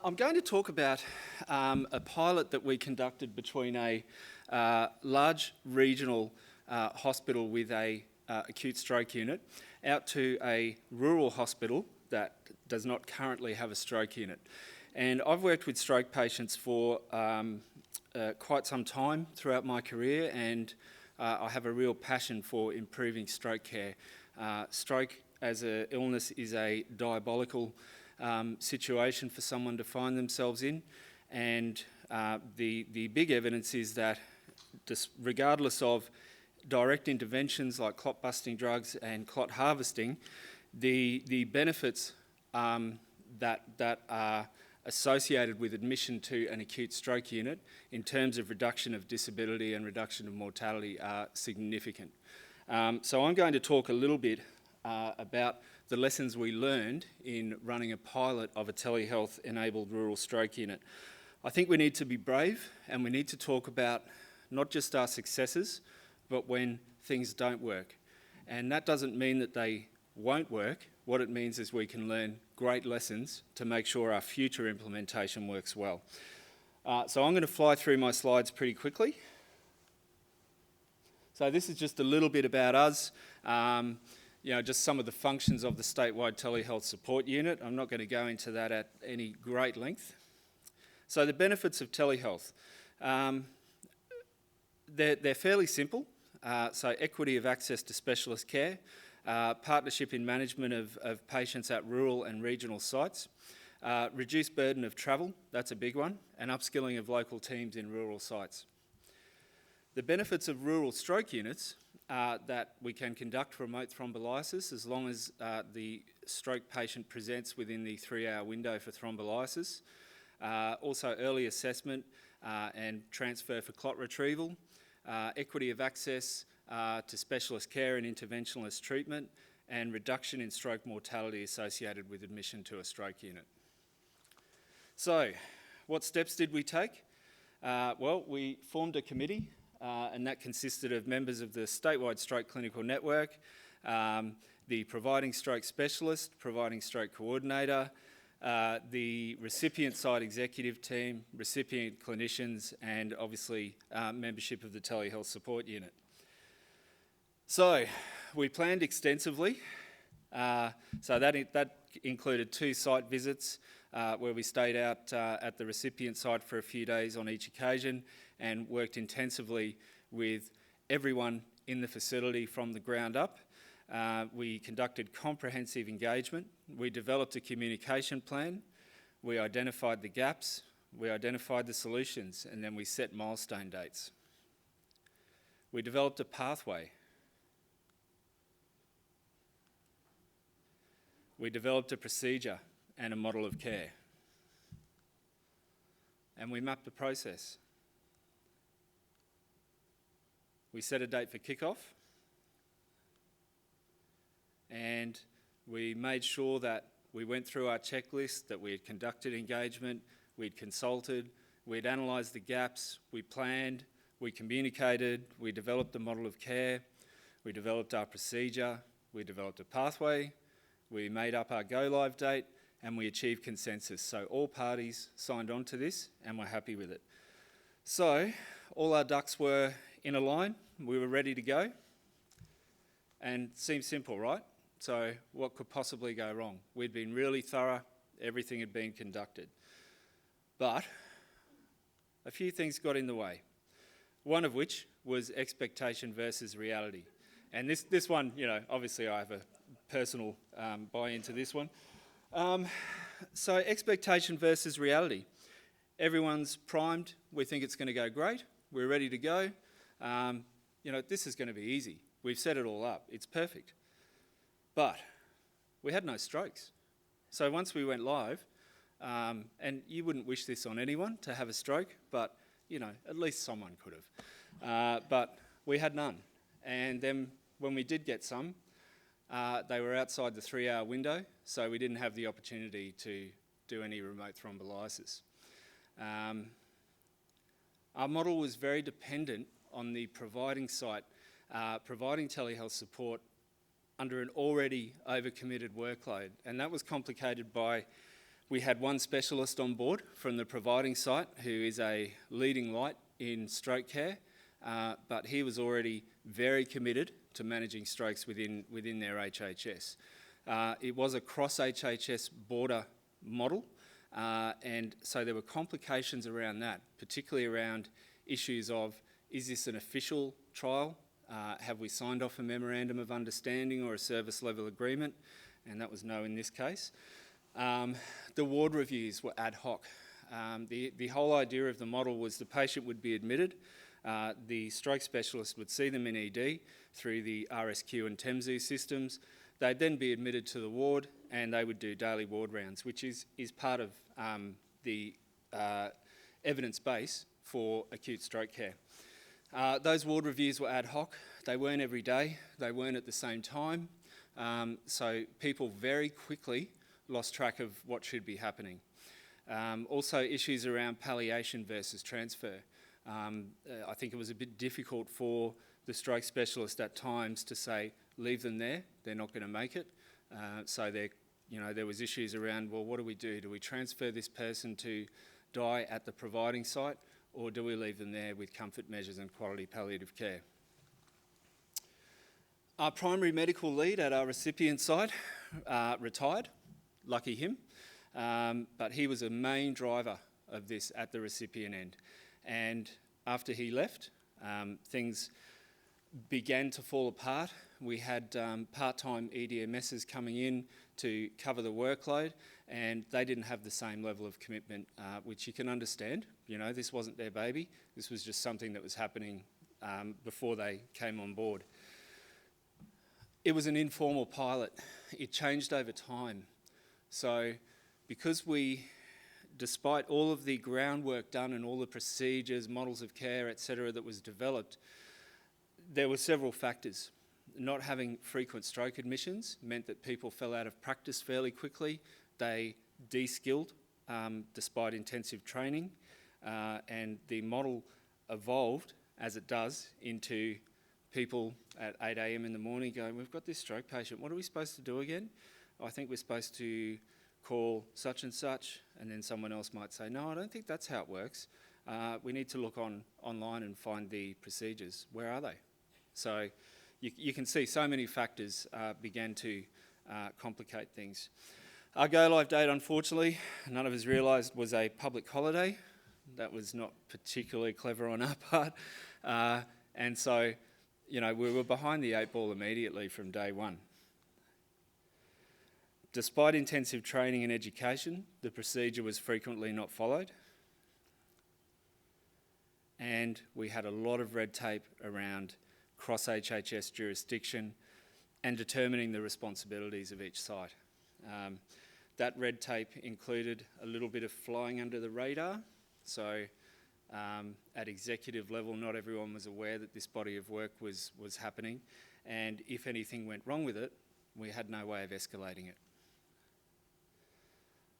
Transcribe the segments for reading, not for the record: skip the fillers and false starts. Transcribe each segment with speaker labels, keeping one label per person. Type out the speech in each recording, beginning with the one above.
Speaker 1: I'm going to talk about a pilot that we conducted between a large regional hospital with a acute stroke unit out to a rural hospital that does not currently have a stroke unit. And I've worked with stroke patients for quite some time throughout my career, and I have a real passion for improving stroke care. Stroke as an illness is a diabolical situation for someone to find themselves in, and the big evidence is that regardless of direct interventions like clot busting drugs and clot harvesting, the benefits that are associated with admission to an acute stroke unit in terms of reduction of disability and reduction of mortality are significant. So I'm going to talk a little bit about the lessons we learned in running a pilot of a telehealth enabled rural stroke unit. I think we need to be brave, and we need to talk about not just our successes, but when things don't work. And that doesn't mean that they won't work. What it means is we can learn great lessons to make sure our future implementation works well. So I'm going to fly through my slides pretty quickly. So this is just a little bit about us. Just some of the functions of the statewide telehealth support unit. I'm not going to go into that at any great length. So the benefits of telehealth. They're fairly simple. So equity of access to specialist care, partnership in management of patients at rural and regional sites, reduced burden of travel, that's a big one, and upskilling of local teams in rural sites. The benefits of rural stroke units are that we can conduct remote thrombolysis as long as the stroke patient presents within the 3-hour window for thrombolysis. Also early assessment and transfer for clot retrieval, equity of access to specialist care and interventionalist treatment, and reduction in stroke mortality associated with admission to a stroke unit. So, what steps did we take? Well, we formed a committee, and that consisted of members of the statewide stroke clinical network, the providing stroke specialist, providing stroke coordinator, the recipient side executive team, recipient clinicians, and obviously membership of the telehealth support unit. So we planned extensively. So that included 2 site visits where we stayed out at the recipient site for a few days on each occasion and worked intensively with everyone in the facility from the ground up. We conducted comprehensive engagement. We developed a communication plan. We identified the gaps. We identified the solutions, and then we set milestone dates. We developed a pathway. We developed a procedure and a model of care. And we mapped the process. We set a date for kickoff. And we made sure that we went through our checklist, that we had conducted engagement, we'd consulted, we'd analysed the gaps, we planned, we communicated, we developed a model of care, we developed our procedure, we developed a pathway, we made up our go-live date, and we achieved consensus. So all parties signed on to this and were happy with it. So all our ducks were in a line, we were ready to go, and it seems simple, right? So what could possibly go wrong? We'd been really thorough, everything had been conducted. But a few things got in the way, one of which was expectation versus reality. And this one, obviously I have a personal buy-in to this one. So expectation versus reality. Everyone's primed, we think it's going to go great, we're ready to go. This is going to be easy. We've set it all up, it's perfect. But we had no strokes. So once we went live, and you wouldn't wish this on anyone to have a stroke, but at least someone could have. But we had none. And then when we did get some, they were outside the 3-hour window, so we didn't have the opportunity to do any remote thrombolysis. Our model was very dependent on the providing site, providing telehealth support under an already overcommitted workload, and that was complicated by We had one specialist on board from the providing site who is a leading light in stroke care, but he was already very committed to managing strokes within their HHS. It was a cross-HHS border model, and so there were complications around that, particularly around issues of, is this an official trial? Have we signed off a memorandum of understanding or a service level agreement? And that was no in this case. The ward reviews were ad hoc. The whole idea of the model was the patient would be admitted, the stroke specialist would see them in ED through the RSQ and TEMZU systems. They'd then be admitted to the ward and they would do daily ward rounds, which is part of the evidence base for acute stroke care. Those ward reviews were ad hoc. They weren't every day. They weren't at the same time. So people very quickly lost track of what should be happening. Also issues around palliation versus transfer. I think it was a bit difficult for the stroke specialist at times to say, leave them there, they're not going to make it. So there was issues around, well, what do we do? Do we transfer this person to die at the providing site, or do we leave them there with comfort measures and quality palliative care? Our primary medical lead at our recipient site retired, lucky him, but he was a main driver of this at the recipient end. And after he left, things began to fall apart. We had part-time EDMSs coming in to cover the workload, and they didn't have the same level of commitment, which you can understand. You know, this wasn't their baby. This was just something that was happening before they came on board. It was an informal pilot. It changed over time. So because despite all of the groundwork done and all the procedures, models of care, etc., that was developed, there were several factors. Not having frequent stroke admissions meant that people fell out of practice fairly quickly. They de-skilled despite intensive training, and the model evolved, as it does, into people at 8 a.m. in the morning going, we've got this stroke patient, what are we supposed to do again? I think we're supposed to call such and such, and then someone else might say, no, I don't think that's how it works. We need to look online and find the procedures. Where are they? So you can see so many factors began to complicate things. Our go-live date, unfortunately, none of us realised was a public holiday. That was not particularly clever on our part. And so, you know, we were behind the 8 ball immediately from day one. Despite intensive training and education, the procedure was frequently not followed. And we had a lot of red tape around cross-HHS jurisdiction and determining the responsibilities of each site. That red tape included a little bit of flying under the radar. So at executive level, not everyone was aware that this body of work was happening. And if anything went wrong with it, we had no way of escalating it.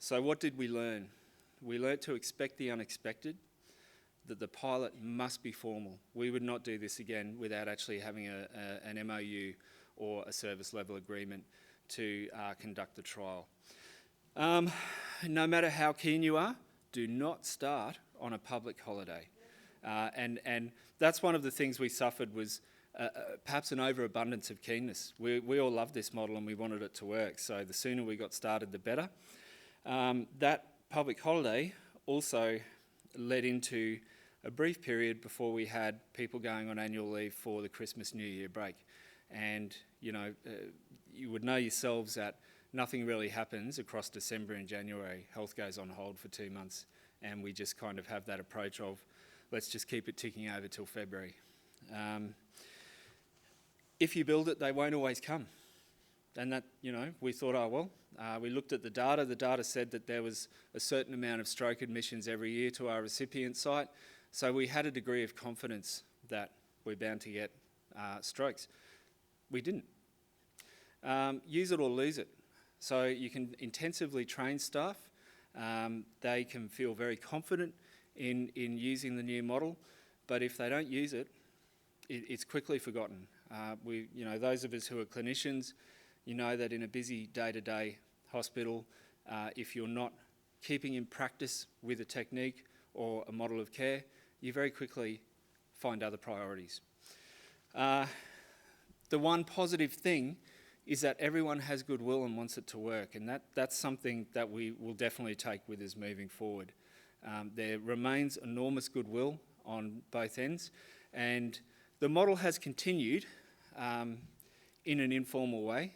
Speaker 1: So what did we learn? We learnt to expect the unexpected, that the pilot must be formal. We would not do this again without actually having an MOU or a service level agreement to conduct the trial. No matter how keen you are, do not start on a public holiday. And that's one of the things we suffered was perhaps an overabundance of keenness. We all loved this model and we wanted it to work, so the sooner we got started, the better. That public holiday also led into a brief period before we had people going on annual leave for the Christmas New Year break. And, you know, you would know yourselves that nothing really happens across December and January. Health goes on hold for 2 months, and we just kind of have that approach of, let's just keep it ticking over till February. If you build it, they won't always come. And that, you know, we thought, oh, well, we looked at the data. The data said that there was a certain amount of stroke admissions every year to our recipient site. So we had a degree of confidence that we're bound to get strokes. We didn't. Use it or lose it. So you can intensively train staff. They can feel very confident in using the new model. But if they don't use it, it's quickly forgotten. You know, those of us who are clinicians, you know that in a busy day-to-day hospital, if you're not keeping in practice with a technique or a model of care, you very quickly find other priorities. The one positive thing is that everyone has goodwill and wants it to work, and that's something that we will definitely take with us moving forward. There remains enormous goodwill on both ends, and the model has continued in an informal way,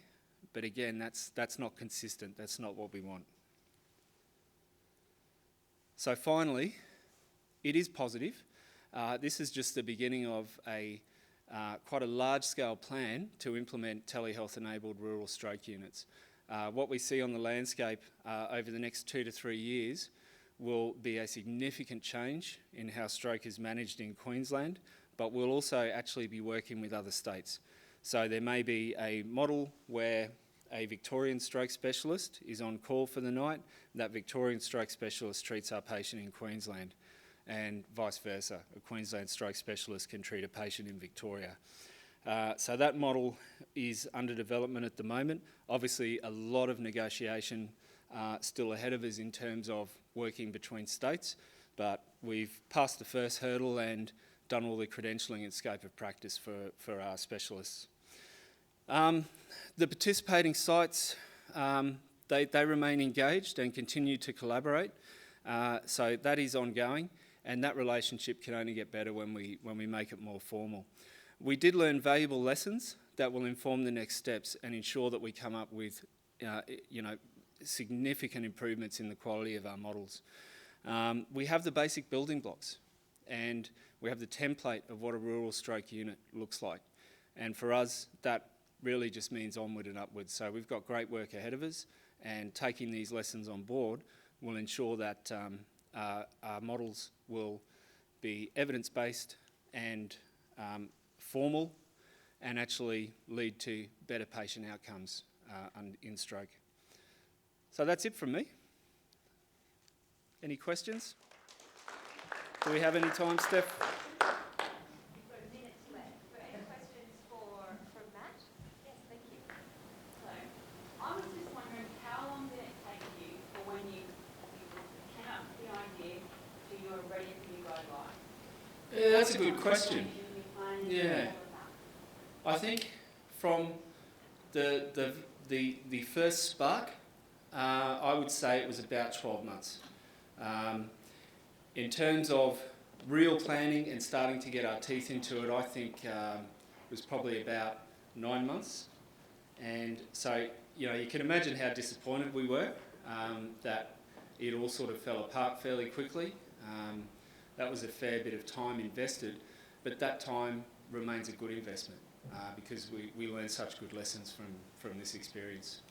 Speaker 1: but again, that's not consistent. That's not what we want. So finally, it is positive. This is just the beginning of quite a large-scale plan to implement telehealth-enabled rural stroke units. What we see on the landscape over the next 2 to 3 years will be a significant change in how stroke is managed in Queensland, but we'll also actually be working with other states. So there may be a model where a Victorian stroke specialist is on call for the night. That Victorian stroke specialist treats our patient in Queensland, and vice versa. A Queensland stroke specialist can treat a patient in Victoria. So that model is under development at the moment. Obviously, a lot of negotiation still ahead of us in terms of working between states, but we've passed the first hurdle and done all the credentialing and scope of practice for our specialists. The participating sites, they remain engaged and continue to collaborate, so that is ongoing, and that relationship can only get better when we make it more formal. We did learn valuable lessons that will inform the next steps and ensure that we come up with significant improvements in the quality of our models. We have the basic building blocks, and we have the template of what a rural stroke unit looks like. And for us, that really just means onward and upwards. So we've got great work ahead of us, and taking these lessons on board will ensure that our models will be evidence-based and formal, and actually lead to better patient outcomes in stroke. So that's it from me. Any questions? Do we have any time, Steph?
Speaker 2: We've got a minute left. Any questions for Matt? Yes, thank you.
Speaker 3: So, I was just wondering, how long did it take you for when you came up with the idea to you were ready for you go live?
Speaker 1: Yeah, that's a good question. Yeah. I think from the first spark, I would say it was about 12 months. In terms of real planning and starting to get our teeth into it, I think it was probably about 9 months. And so, you can imagine how disappointed we were that it all sort of fell apart fairly quickly. That was a fair bit of time invested, but that time remains a good investment because we learned such good lessons from this experience.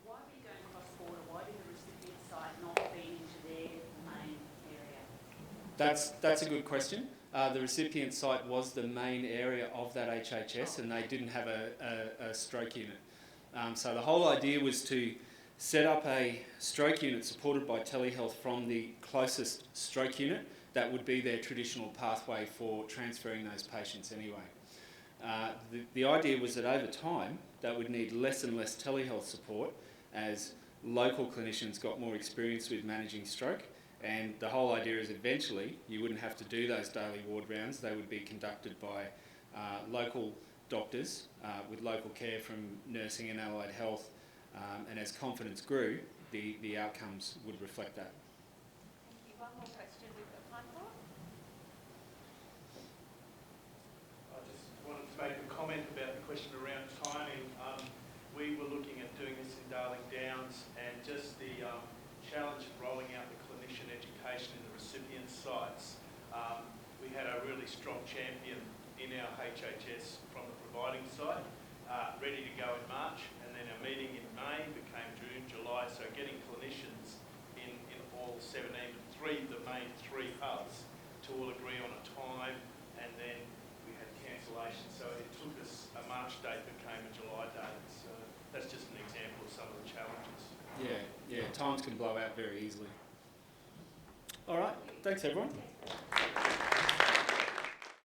Speaker 3: Why were you going cross-border? Why did the recipient site not feed into their main area?
Speaker 1: That's a good question. The recipient site was the main area of that HHS, and they didn't have a stroke unit. So the whole idea was to set up a stroke unit supported by telehealth from the closest stroke unit. That would be their traditional pathway for transferring those patients anyway. The idea was that over time, that would need less and less telehealth support as local clinicians got more experience with managing stroke, and the whole idea is eventually you wouldn't have to do those daily ward rounds. They would be conducted by local doctors with local care from nursing and allied health, and as confidence grew, the outcomes would reflect that.
Speaker 2: Thank you. One more question we've got time for.
Speaker 4: I just wanted to make a comment about the question around timing. We were looking at doing this in Darling Downs, and just the challenge of rolling out the clinician education in the recipient sites. We had a really strong champion in our HHS from the providing site, ready to go in March, and then our meeting in May became June, July, so getting clinicians in all 17, the main three hubs, to all agree on a time, and then we had cancellation, so it took us a March date became a July date. So that's just an example of some of the challenges.
Speaker 1: Yeah, times can blow out very easily. All right, thanks everyone.